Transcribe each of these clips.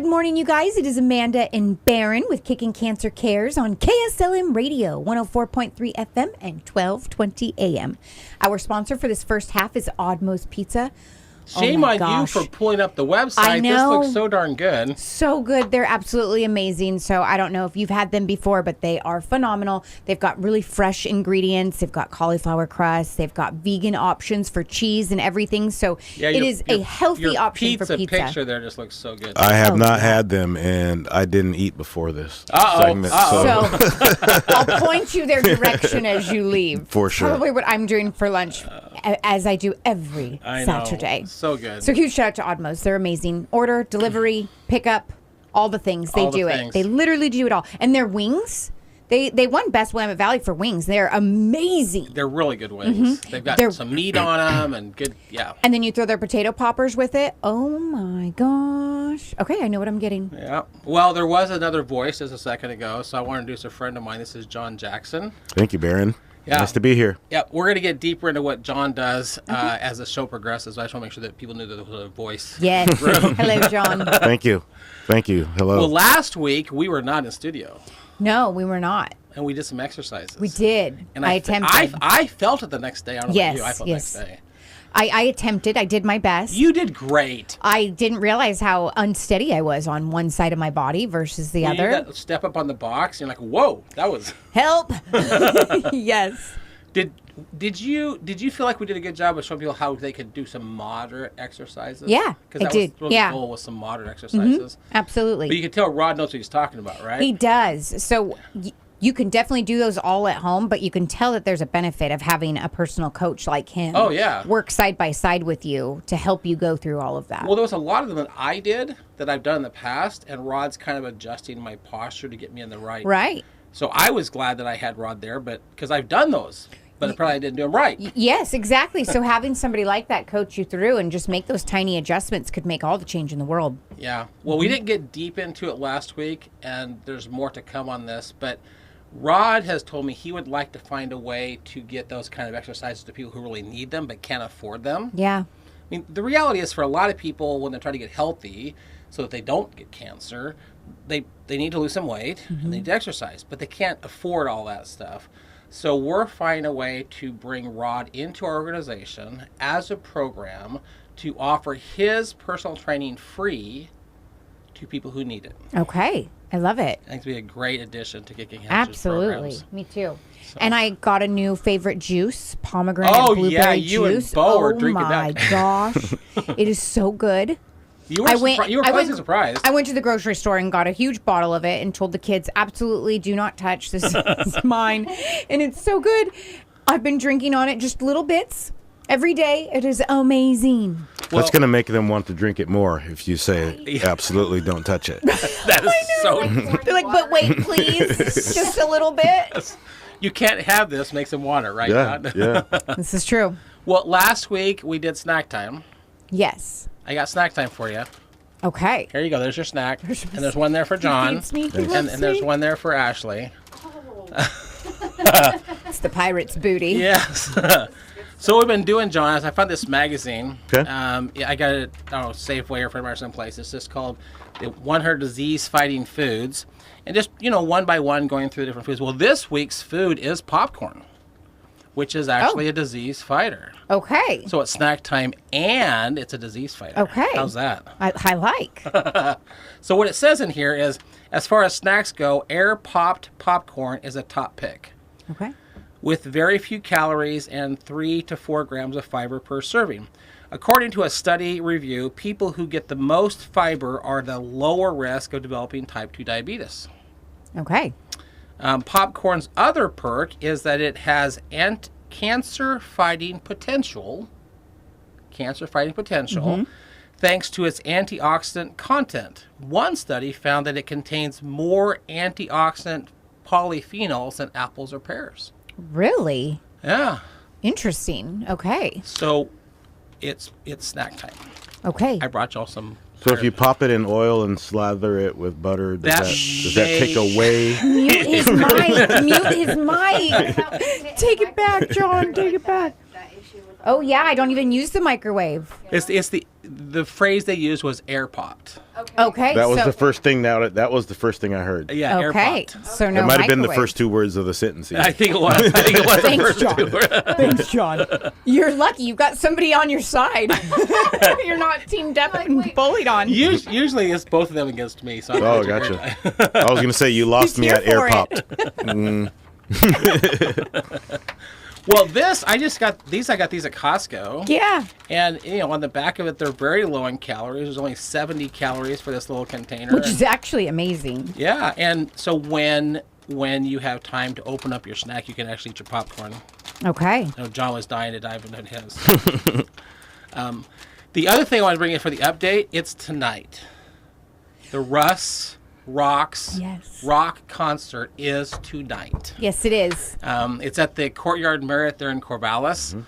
morning, you guys. It is Amanda and Barron with Kickin'Cancer Cares on KSLM Radio, 104.3 FM and 1220 AM. Our sponsor for this first half is Oddmo's Pizza. Shame on you for pulling up the website. I know. This looks so darn good. So good. They're absolutely amazing. So I don't know if you've had them before, but they are phenomenal. They've got really fresh ingredients. They've got cauliflower crust. They've got vegan options for cheese and everything. So it is a healthy option for pizza. Your picture there just looks so good. I have not had them, and I didn't eat before this segment. So I'll point you their direction as you leave. For sure. Probably what I'm doing for lunch, as I do every Saturday. So good. So huge shout out to Oddmo's. They're amazing. Order, delivery, pickup, all the things. They do it. They literally do it all. And their wings, they won Best Willamette Valley for wings. They're amazing. They're really good wings. Mm-hmm. They've got some meat on them and good, yeah. And then you throw their potato poppers with it. Oh my gosh. Okay, I know what I'm getting. Yeah. Well, there was another voice just a second ago, so I want to introduce a friend of mine. This is John Jackson. Thank you, Barron. Yeah. Nice to be here. Yeah, we're going to get deeper into what John does as the show progresses. I just want to make sure that people knew that there was a voice. Yes. Hello, John. Thank you. Hello. Well, last week, we were not in studio. No, we were not. And we did some exercises. We did. And I attempted. I felt it the next day. I don't know about you. I felt it the next day. I attempted. I did my best. You did great. I didn't realize how unsteady I was on one side of my body versus the other. You got step up on the box. And you're like, whoa, that was... Help. Yes. Did you feel like we did a good job of showing people how they could do some moderate exercises? Yeah, I did. Because the goal was some moderate exercises. Mm-hmm. Absolutely. But you can tell Rod knows what he's talking about, right? He does. So... You can definitely do those all at home, but you can tell that there's a benefit of having a personal coach like him. Oh, yeah. Work side by side with you to help you go through all of that. Well, there was a lot of them that I did that I've done in the past, and Rod's kind of adjusting my posture to get me in the right. Right. So I was glad that I had Rod there, but because I've done those, but I probably didn't do them right. Yes, exactly. So having somebody like that coach you through and just make those tiny adjustments could make all the change in the world. Yeah. Well, we didn't get deep into it last week, and there's more to come on this, but Rod has told me he would like to find a way to get those kind of exercises to people who really need them but can't afford them. Yeah. I mean, the reality is for a lot of people, when they're trying to get healthy so that they don't get cancer, they need to lose some weight and they need to exercise, but they can't afford all that stuff. So we're finding a way to bring Rod into our organization as a program to offer his personal training free to people who need it. Okay. I love it. I think it'd be a great addition to Kickin'Cancer's Absolutely. programs. Me too. So. And I got a new favorite juice, pomegranate blueberry yeah, you juice. And Bo are drinking that. Oh my gosh. It is so good. You were pleasantly surprised. I went to the grocery store and got a huge bottle of it and told the kids, absolutely do not touch this. This is mine. And it's so good. I've been drinking on it just little bits. Every day, it is amazing. Well, that's going to make them want to drink it more if you say, absolutely don't touch it. That is so... They're like, but wait, please, just a little bit. You can't have this, makes them want it, right? Yeah. This is true. Well, last week, we did snack time. Yes. I got snack time for you. Okay. Here you go. There's your snack. And there's one there for John. And there's one there for Ashlie. It's the pirate's booty. Yes. So what we've been doing, John, is I found this magazine. Okay. I got it, I don't know, Safeway or from someplace. It's just called the 100 Disease-Fighting Foods. And just, one by one going through different foods. Well, this week's food is popcorn, which is actually a disease fighter. Okay. So it's snack time and it's a disease fighter. Okay. How's that? I like. So what it says in here is, as far as snacks go, air-popped popcorn is a top pick. Okay. With very few calories and 3 to 4 grams of fiber per serving. According to a study review, people who get the most fiber are the lower risk of developing type 2 diabetes. Okay. Popcorn's other perk is that it has cancer-fighting potential, thanks to its antioxidant content. One study found that it contains more antioxidant polyphenols than apples or pears. Really? Yeah. Interesting. Okay. So it's snack time. Okay. I brought y'all some. So if you pop it in oil and slather it with butter, does that take away? Mute his mic. Mute his mic. Take it back, John. Take it back. That issue with Oh yeah, I don't even use the microwave. It's the phrase they used was air popped. Okay. That was so, the first thing. That was the first thing I heard. Yeah, air Okay. popped. So no It might have been the microwave. first two words of the sentence. I think it was. I think it was the Thanks, first John. two. Thanks, John. You're lucky. You've got somebody on your side. You're not teamed up and bullied on. Usually it's both of them against me. So Oh, gotcha. I was going to say you lost me here at air for popped. Well, I got these at Costco. Yeah. And, on the back of it, they're very low in calories. There's only 70 calories for this little container. Which is actually amazing. Yeah, and so when you have time to open up your snack, you can actually eat your popcorn. Okay. I know John was dying to dive into his. The other thing I want to bring in for the update, it's tonight. The Russ Rocks Rock concert is tonight. Yes, it is. It's at the Courtyard Marriott there in Corvallis.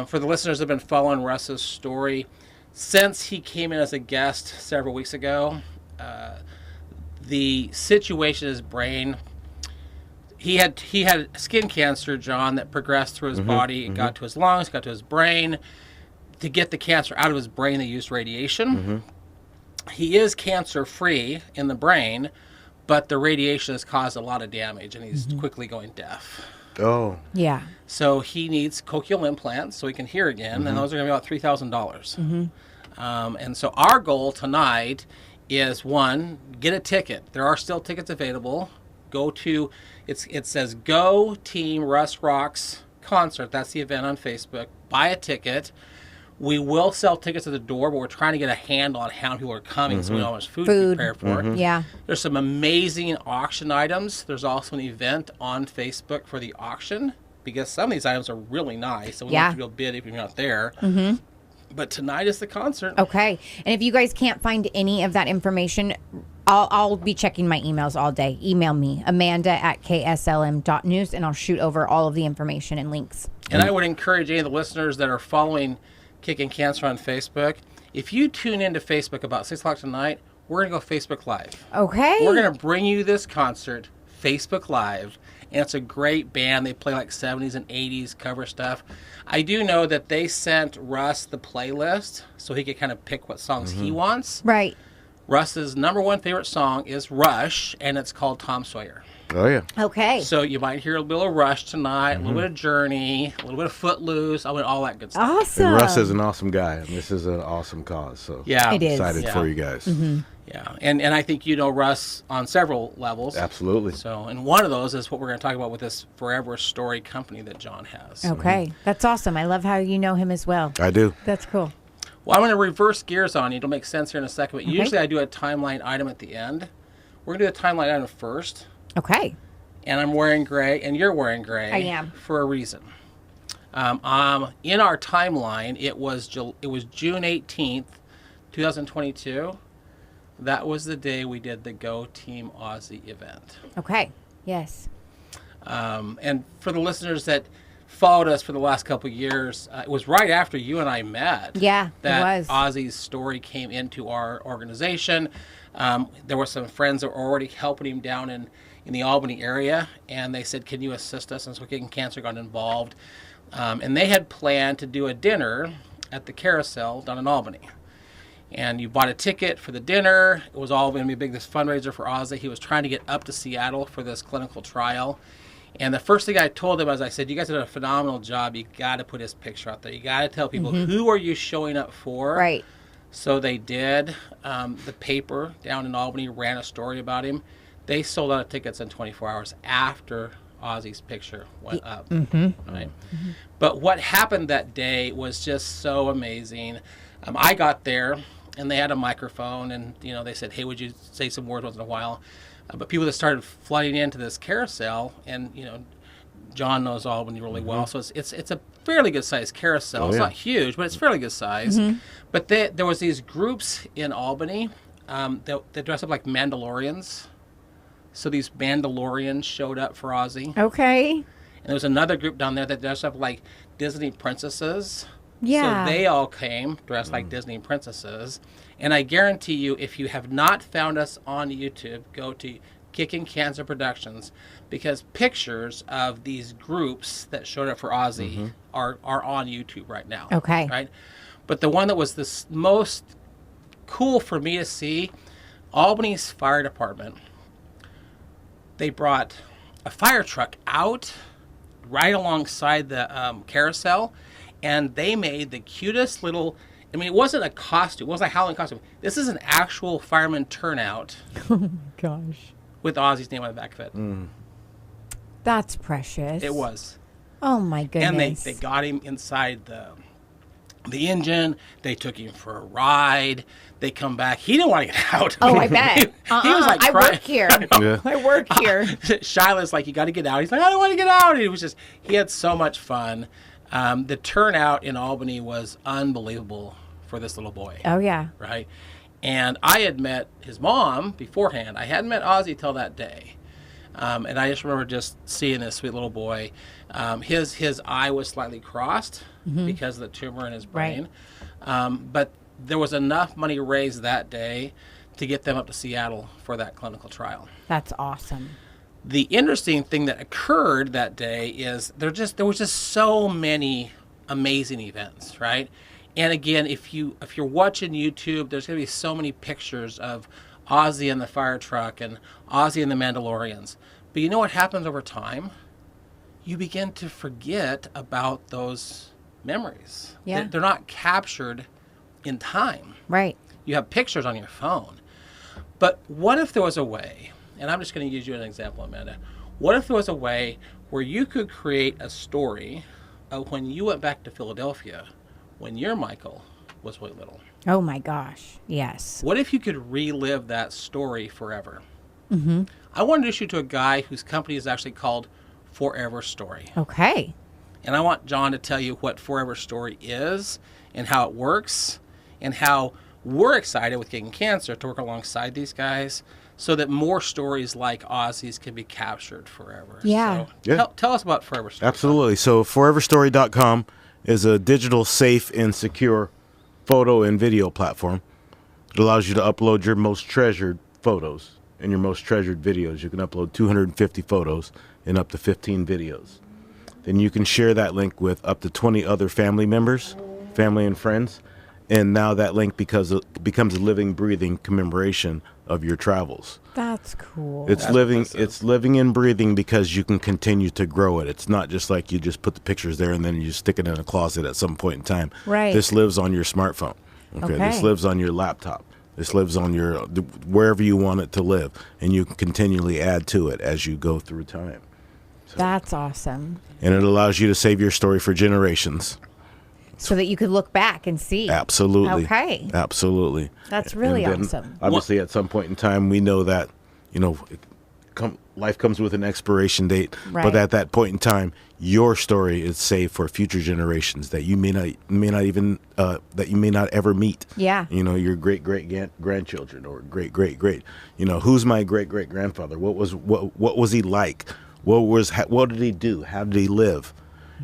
For the listeners that have been following Russ's story, since he came in as a guest several weeks ago, the situation in his brain, he had skin cancer, John, that progressed through his body. It got to his lungs, got to his brain. To get the cancer out of his brain, they used radiation. He is cancer-free in the brain, but the radiation has caused a lot of damage, and he's quickly going deaf. Oh. Yeah. So he needs cochlear implants so he can hear again, and those are going to be about $3,000. And so our goal tonight is, one, get a ticket. There are still tickets available. Go to, it says Go Team Russ Rocks Concert. That's the event on Facebook. Buy a ticket. We will sell tickets at the door, but we're trying to get a handle on how many people are coming so we know how much food to prepare for. Yeah. There's some amazing auction items. There's also an event on Facebook for the auction because some of these items are really nice. So we want you to be able to bid if you're not there. But tonight is the concert. Okay. And if you guys can't find any of that information, I'll be checking my emails all day. Email me, amanda@kslm.news, and I'll shoot over all of the information and links. And I would encourage any of the listeners that are following Kicking Cancer on Facebook, if you tune into Facebook about 6 o'clock tonight, we're going to go Facebook Live. Okay. We're going to bring you this concert, Facebook Live, and it's a great band. They play like 70s and 80s cover stuff. I do know that they sent Russ the playlist so he could kind of pick what songs he wants. Right. Russ's number one favorite song is Rush, and it's called Tom Sawyer. Oh, yeah. Okay. So you might hear a little of Rush tonight, a little bit of Journey, a little bit of Footloose, all that good stuff. Awesome. And Russ is an awesome guy, and this is an awesome cause. So Yeah. It is. excited for you guys. Yeah, and I think you know Russ on several levels. Absolutely. So, and one of those is what we're going to talk about with this Forever Story company that John has. Okay. That's awesome. I love how you know him as well. I do. That's cool. Well, I'm going to reverse gears on you. It'll make sense here in a second, but usually I do a timeline item at the end. We're going to do a timeline item first. Okay. And I'm wearing gray, and you're wearing gray. I am. For a reason. In our timeline, it was June 18th, 2022. That was the day we did the Go Team Aussie event. Okay. Yes. And for the listeners that followed us for the last couple of years, it was right after you and I met. Yeah, that it was. Ozzy's story came into our organization. There were some friends that were already helping him down in the Albany area, and they said, can you assist us? And so Kicking Cancer got involved. And they had planned to do a dinner at the Carousel down in Albany. And you bought a ticket for the dinner. It was all going to be this fundraiser for Ozzy. He was trying to get up to Seattle for this clinical trial. And the first thing I told him was, I said, you guys did a phenomenal job. You got to put his picture out there. You got to tell people, who are you showing up for? Right. So they did. The paper down in Albany ran a story about him. They sold out of tickets in 24 hours after Ozzy's picture went up. Right? But what happened that day was just so amazing. I got there, and they had a microphone, and they said, hey, would you say some words once in a while? But people that started flooding into this carousel, and John knows Albany really well, so it's a fairly good sized carousel. It's not huge, but it's fairly good size. But there was these groups in Albany that dress up like Mandalorians. So these Mandalorians showed up for Ozzy. Okay. And there was another group down there that dressed up like Disney princesses. Yeah. So they all came dressed like Disney princesses. And I guarantee you, if you have not found us on YouTube, go to Kickin'Cancer Productions, because pictures of these groups that showed up for Ozzy are on YouTube right now. Okay. Right? But the one that was the most cool for me to see, Albany's fire department, they brought a fire truck out right alongside the carousel, and they made the cutest little, I mean, it wasn't a costume. It wasn't a Halloween costume. This is an actual fireman turnout. Oh my gosh. With Ozzy's name on the back of it. That's precious. It was. Oh my goodness. And they got him inside the engine. They took him for a ride. They come back. He didn't want to get out. Oh, I bet. He was like I crying. work here. Yeah. I work here. Shiloh's like, you got to get out. He's like, I don't want to get out. And it was just, he had so much fun. The turnout in Albany was unbelievable for this little boy. Oh, yeah. Right? And I had met his mom beforehand. I hadn't met Ozzy till that day. And I just remember just seeing this sweet little boy. His eye was slightly crossed because of the tumor in his brain. Right. But there was enough money raised that day to get them up to Seattle for that clinical trial. That's awesome. The interesting thing that occurred that day is there was just so many amazing events, right? And again, if you're watching YouTube, there's going to be so many pictures of Ozzy and the fire truck and Ozzy and the Mandalorians. But you know what happens over time? You begin to forget about those memories. Yeah. They're not captured in time. Right. You have pictures on your phone. But what if there was a way, and I'm just going to use you as an example, Amanda. What if there was a way where you could create a story of when you went back to Philadelphia when your Michael was really little? Oh my gosh. Yes. What if you could relive that story forever? Mm-hmm. I want to introduce you to a guy whose company is actually called Forever Story. Okay. And I want John to tell you what Forever Story is and how it works and how we're excited with Kickin'Cancer to work alongside these guys so that more stories like Ozzy's can be captured forever. Yeah. So Yeah. Tell us about Forever Story. Absolutely. So foreverstory.com is a digital, safe, and secure photo and video platform. It allows you to upload your most treasured photos and your most treasured videos. You can upload 250 photos and up to 15 videos. Then you can share that link with up to 20 other family members, family and friends. And now that link becomes a living, breathing commemoration of your travels. That's cool. It's living and breathing because you can continue to grow it. It's not just like you just put the pictures there and then you stick it in a closet at some point in time. Right. This lives on your smartphone. Okay. This lives on your laptop. This lives on wherever you want it to live, and you can continually add to it as you go through time. So, That's awesome. and it allows you to save your story for generations. So that you could look back and see. Absolutely. Okay. Absolutely. That's really And then, awesome. Obviously, at some point in time, we know that, life comes with an expiration date. Right. But at that point in time, your story is saved for future generations that you may not ever meet. Yeah. Your great grandchildren or great. Who's my great grandfather? What was he like? What did he do? How did he live?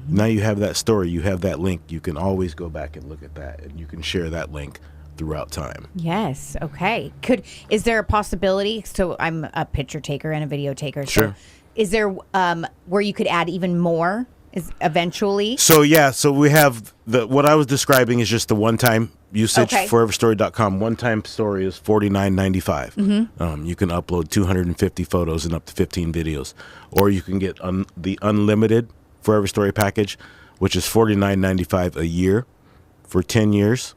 Now you have that story, you have that link. You can always go back and look at that, and you can share that link throughout time. Yes. Okay. Is there a possibility? So I'm a picture taker and a video taker. Sure. So is there where you could add even more? Is eventually? So we have what I was describing is just the one-time usage. Okay. Foreverstory.com. One-time story is $49.95. Mm-hmm. You can upload 250 photos and up to 15 videos, or you can get the unlimited Forever Story package, which is $49.95 a year for 10 years,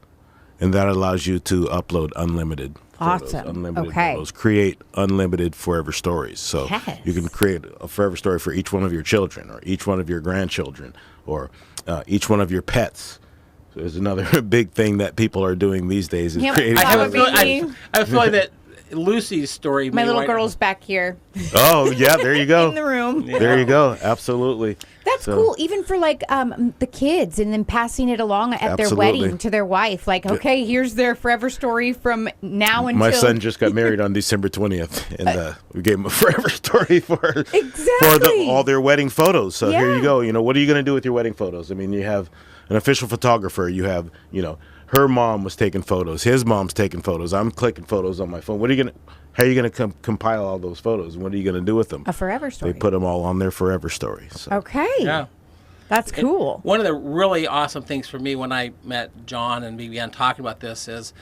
and that allows you to upload unlimited photos, Awesome. unlimited Okay. photos, create unlimited Forever Stories. So Yes. you can create a Forever Story for each one of your children, or each one of your grandchildren, or each one of your pets. So there's another big thing that people are doing these days is Yep. creating. I have a Probably feeling that Lucy's story. My may little wind- girl's back here Oh yeah, there you go. in the room. There you go. Absolutely. That's So- cool, even for like the kids, and then passing it along at their Absolutely. wedding to their wife. Like, okay, here's their forever story from now until My son just got married on December 20th, and we gave him a Forever Story for all their wedding photos. So here Yeah. you go. What are you going to do with your wedding photos? I mean, you have an official photographer. You have, her mom was taking photos. His mom's taking photos. I'm clicking photos on my phone. How are you gonna compile all those photos? What are you gonna do with them? A forever story. They put them all on their forever story. So. Okay. Yeah. That's cool. One of the really awesome things for me when I met John and we began talking about this is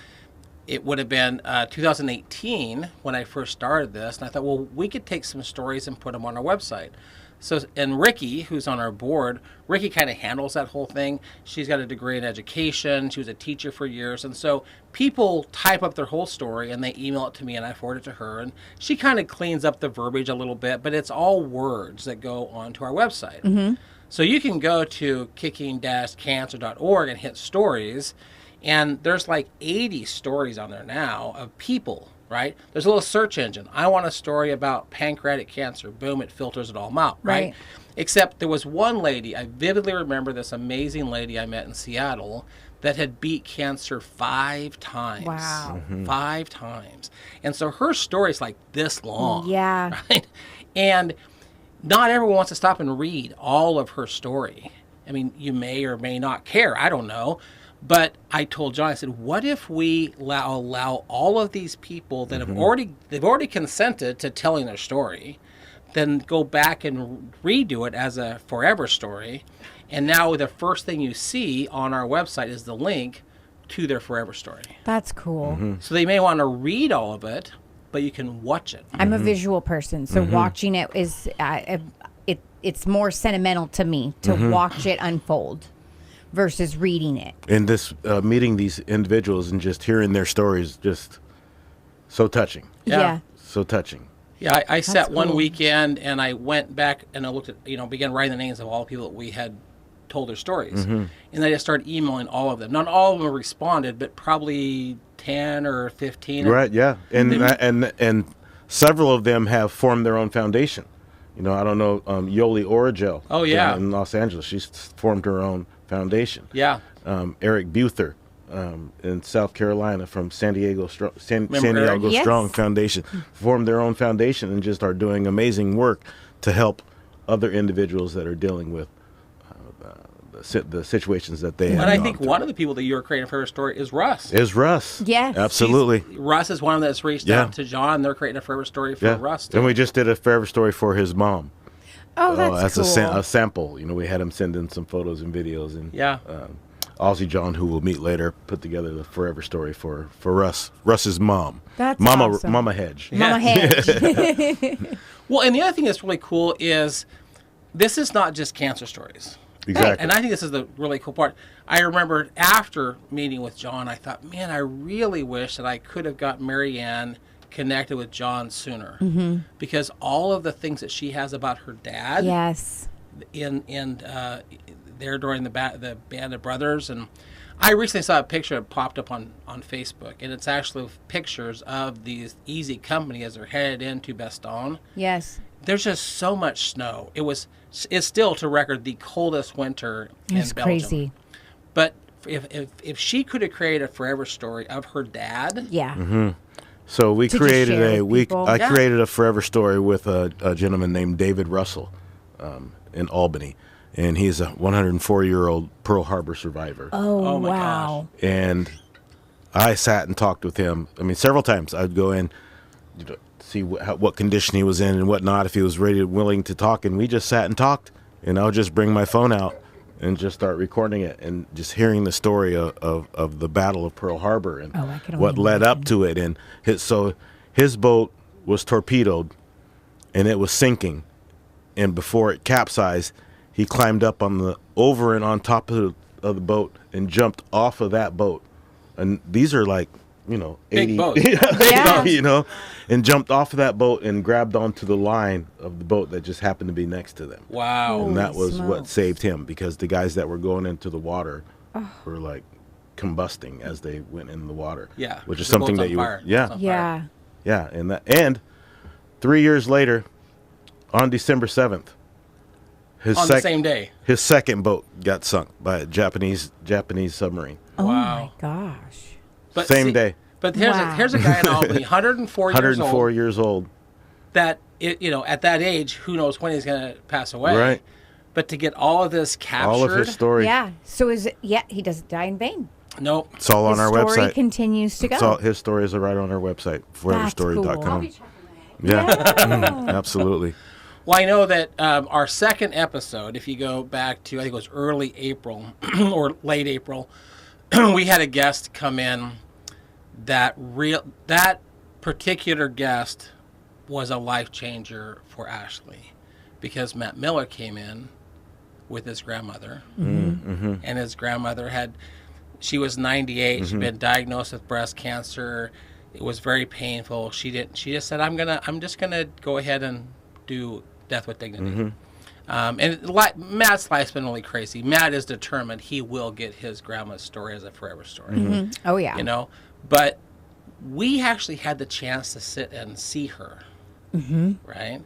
it would have been 2018 when I first started this. And I thought, well, we could take some stories and put them on our website. So, and Ricky, who's on our board, Ricky kind of handles that whole thing. She's got a degree in education. She was a teacher for years. And so people type up their whole story and they email it to me and I forward it to her. And she kind of cleans up the verbiage a little bit, but it's all words that go onto our website. Mm-hmm. So you can go to kicking-cancer.org and hit stories. And there's like 80 stories on there now of people. Right? There's a little search engine. I want a story about pancreatic cancer. Boom, it filters it all out, right? Except there was one lady, I vividly remember this amazing lady I met in Seattle that had beat cancer 5 times. Wow. Mm-hmm. 5 times. And so her story's like this long. Yeah. Right? And not everyone wants to stop and read all of her story. I mean, you may or may not care. I don't know. But I told John, I said, what if we allow all of these people that have already consented to telling their story, then go back and redo it as a forever story. And now the first thing you see on our website is the link to their forever story. That's cool. Mm-hmm. So they may want to read all of it, but you can watch it. I'm a visual person, so watching it is it's more sentimental to me to watch it unfold versus reading it. And this meeting these individuals and just hearing their stories, just so touching. Yeah. So touching. Yeah, I sat one cool. weekend and I went back and I looked at, began writing the names of all the people that we had told their stories. And I just started emailing all of them. Not all of them responded, but probably 10 or 15. Right, yeah. And several of them have formed their own foundation. I don't know, Yoli Origel. Oh, yeah. In Los Angeles. She's formed her own foundation. Yeah. Eric Buther in South Carolina from San Diego Eric? Yes. Strong Foundation formed their own foundation and just are doing amazing work to help other individuals that are dealing with the situations that they have. And I think one of the people that you're creating for her story is Russ. Yes. Absolutely. Russ is one of them that's reached out to John. They're creating a forever story for Russ too. And we just did a forever story for his mom. Oh, that's cool. A sample. We had him send in some photos and videos. And Yeah. Aussie John, who we'll meet later, put together the forever story for Russ. Russ's mom. That's Mama, awesome. Mama Hedge. Mama Hedge. Well, and the other thing that's really cool is this is not just cancer stories. Exactly. And I think this is the really cool part. I remember after meeting with John, I thought, man, I really wish that I could have got Marianne connected with John sooner. Because all of the things that she has about her dad Yes. in there during the Band of Brothers. And I recently saw a picture that popped up on Facebook, and it's actually pictures of these Easy Company as they're headed into Bastogne. Yes. There's just so much snow. It's still, to record, the coldest winter in It's Belgium. crazy. But if she could have created a forever story of her dad, Yeah. So we To just created share with people. I Yeah. created a forever story with a gentleman named David Russell in Albany. And he's a 104-year-old Pearl Harbor survivor. Oh, my wow. And I sat and talked with him. I mean, several times I'd go in, see what condition he was in and whatnot, if he was ready, willing to talk. And we just sat and talked. And I would just bring my phone out and just start recording it and just hearing the story of the Battle of Pearl Harbor and I can what only led up imagine. to it. And his boat was torpedoed and it was sinking. And before it capsized, he climbed up over and on top of the boat and jumped off of that boat. And these are like, big 80 boats. Yeah. and jumped off of that boat and grabbed onto the line of the boat that just happened to be next to them. Wow. And that Holy was what smokes. saved him, because the guys that were going into the water were like combusting as they went in the water. Yeah. Which is The something boat's that on fire. yeah. It's on Yeah. Yeah, and 3 years later, on December 7th, On the same day. his second boat got sunk by a Japanese submarine. Oh, Wow. my gosh. But Same day. But Wow. here's a guy in Albany, 104 years 104 old, years old. that, at that age, who knows when he's going to pass away. Right. But to get all of this captured. All of his story. Yeah. So he doesn't die in vain. Nope. It's all on our Story website. continues to go. It's all, his stories are right on our website, foreverstory.com. Cool. Yeah, absolutely. Well, I know that our second episode, if you go back to, I think it was early April or late April, we had a guest come in that particular guest was a life changer for Ashlie, because Matt Miller came in with his grandmother, and his grandmother she was 98. She'd been diagnosed with breast cancer. It was very painful. She just said, I'm just gonna go ahead and do death with dignity. Matt's life's been really crazy. Matt is determined he will get his grandma's story as a forever story. Oh yeah. You know, but we actually had the chance to sit and see her, right?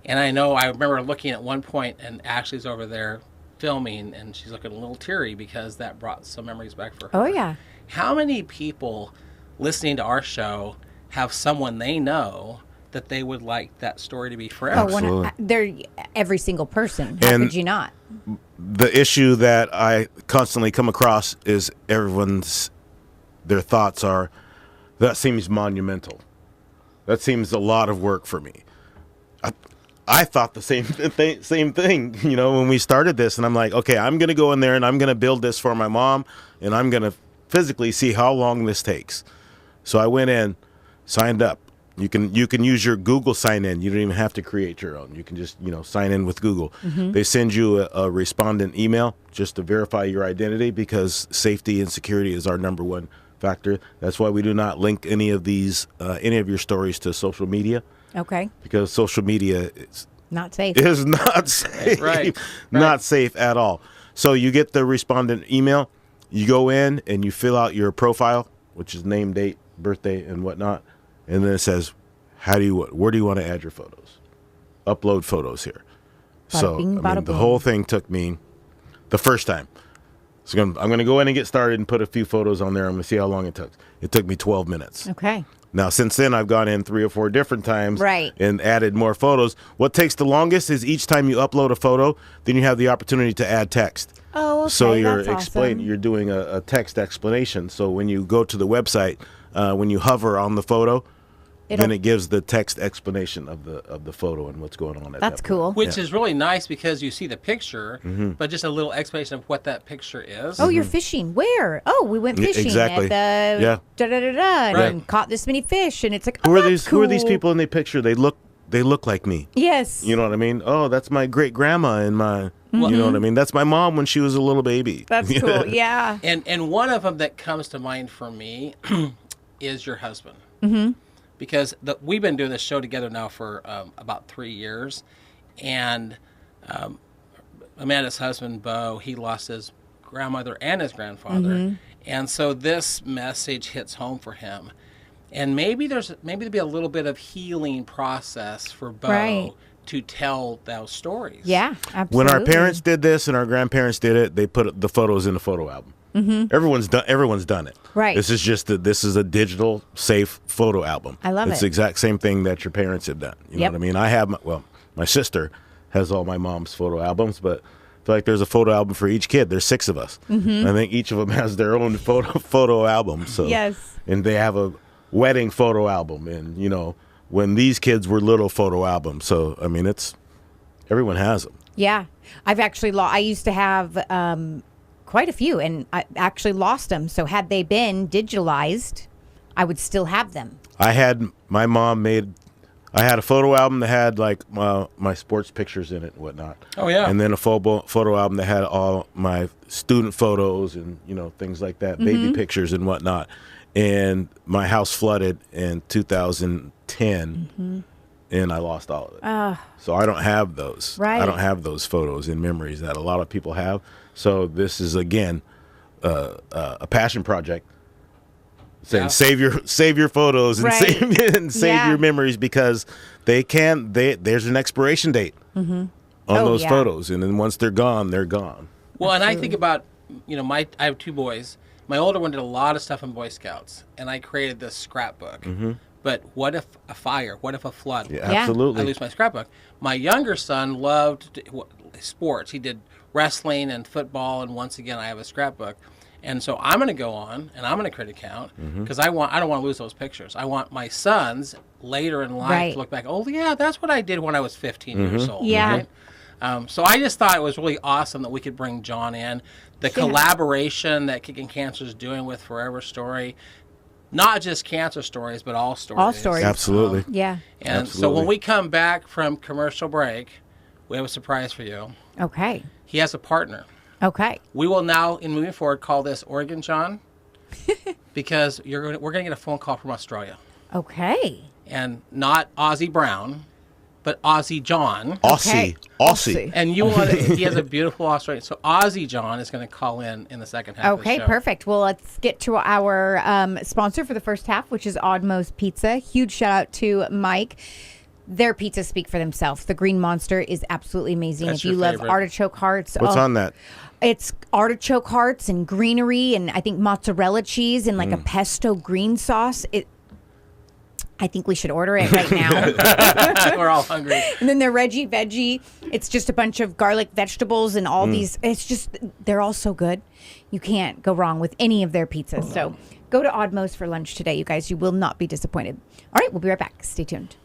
And I remember looking at one point, and Ashley's over there filming, and she's looking a little teary because that brought some memories back for her. Oh yeah. How many people listening to our show have someone they know that they would like that story to be forever? Absolutely. Every single person. How could you not? The issue that I constantly come across is their thoughts are, that seems monumental. That seems a lot of work for me. I thought the same thing, you know, when we started this, and I'm like, okay, I'm going to go in there and I'm going to build this for my mom, and I'm going to physically see how long this takes. So I went in, signed up. You can use your Google sign in. You don't even have to create your own. You can just, sign in with Google. They send you a respondent email just to verify your identity, because safety and security is our number one factor. That's why we do not link any of your stories to social media. Okay. Because social media is not safe. Is not safe. Right. Not safe at all. So you get the respondent email. You go in and you fill out your profile, which is name, date, birthday, and whatnot. And then it says, where do you want to add your photos? Upload photos here. Bada bing, bada the boom. whole thing took me the first time. So I'm going to go in and get started and put a few photos on there. I'm going to see how long it took. It took me 12 minutes. Okay. Now, since then, I've gone in 3 or 4 different times and added more photos. What takes the longest is each time you upload a photo, then you have the opportunity to add text. Oh, okay. So you're awesome. You're doing a text explanation. So when you go to the website, when you hover on the photo, then it gives the text explanation of the photo and what's going on. That's cool. Which is really nice, because you see the picture, but just a little explanation of what that picture is. Oh, you're fishing. Where? Oh, we went fishing exactly. at the Right. and caught this many fish, and it's like, Who are that's these? Who are these cool. people in the picture? They look like me. Yes. You know what I mean? Oh, that's my great grandma and my. You know what I mean? That's my mom when she was a little baby. That's cool. Yeah. And one of them that comes to mind for me is your husband. Because we've been doing this show together now for about 3 years, and Amanda's husband, Bo, he lost his grandmother and his grandfather, and so this message hits home for him. And maybe there'll be a little bit of healing process for Bo to tell those stories. Yeah, absolutely. When our parents did this and our grandparents did it, they put the photos in a photo album. Everyone's done it. Right. This is a digital safe photo album. I love it's it. the exact same thing that your parents have done. You know what I mean? I have my sister has all my mom's photo albums, but I feel like there's a photo album for each kid. There's 6 of us. I think each of them has their own photo album. So Yes. And they have a wedding photo album, and when these kids were little photo albums. So I mean, everyone has them. Yeah. I've actually I used to have quite a few, and I actually lost them. So had they been digitalized, I would still have them. My mom I had a photo album that had like my sports pictures in it and whatnot. Oh, yeah. And then a photo album that had all my student photos and things like that, baby pictures and whatnot. And my house flooded in 2010, and I lost all of it. So I don't have those. Right. I don't have those photos and memories that a lot of people have. So this is again a passion project. Saying save your photos and save your memories, because there's an expiration date on those photos, and then once they're gone, they're gone. Well, and I think about I have 2 boys. My older one did a lot of stuff in Boy Scouts, and I created this scrapbook. But what if a fire? What if a flood? Yeah, absolutely. I lose my scrapbook. My younger son loved sports. He did wrestling and football, and once again, I have a scrapbook. And so I'm going to go on and I'm going to create an account because I don't want to lose those pictures. I want my sons later in life to look back. Oh yeah, that's what I did when I was 15 years old. Yeah. Right? So I just thought it was really awesome that we could bring John in. The collaboration that Kickin'Cancer is doing with Forever Story, not just cancer stories, but all stories. All stories. Absolutely. Yeah. And so when we come back from commercial break, we have a surprise for you. Okay. He has a partner. Okay. We will now, in moving forward, call this Oregon John because we're going to get a phone call from Australia. Okay. And not Aussie Brown, but Aussie John. Aussie. Aussie. And he has a beautiful Australian. So Aussie John is going to call in the second half of the show. Okay, perfect. Well, let's get to our sponsor for the first half, which is Oddmo's Pizza. Huge shout out to Mike. Their pizzas speak for themselves. The Green Monster is absolutely amazing. That's if you your love favorite. artichoke hearts. What's on that? It's artichoke hearts and greenery and I think mozzarella cheese and like a pesto green sauce. I think we should order it right now. We're all hungry. And then their Reggie Veggie. It's just a bunch of garlic vegetables and all these. It's just, they're all so good. You can't go wrong with any of their pizzas. So go to Oddmo's for lunch today, you guys. You will not be disappointed. All right, we'll be right back. Stay tuned.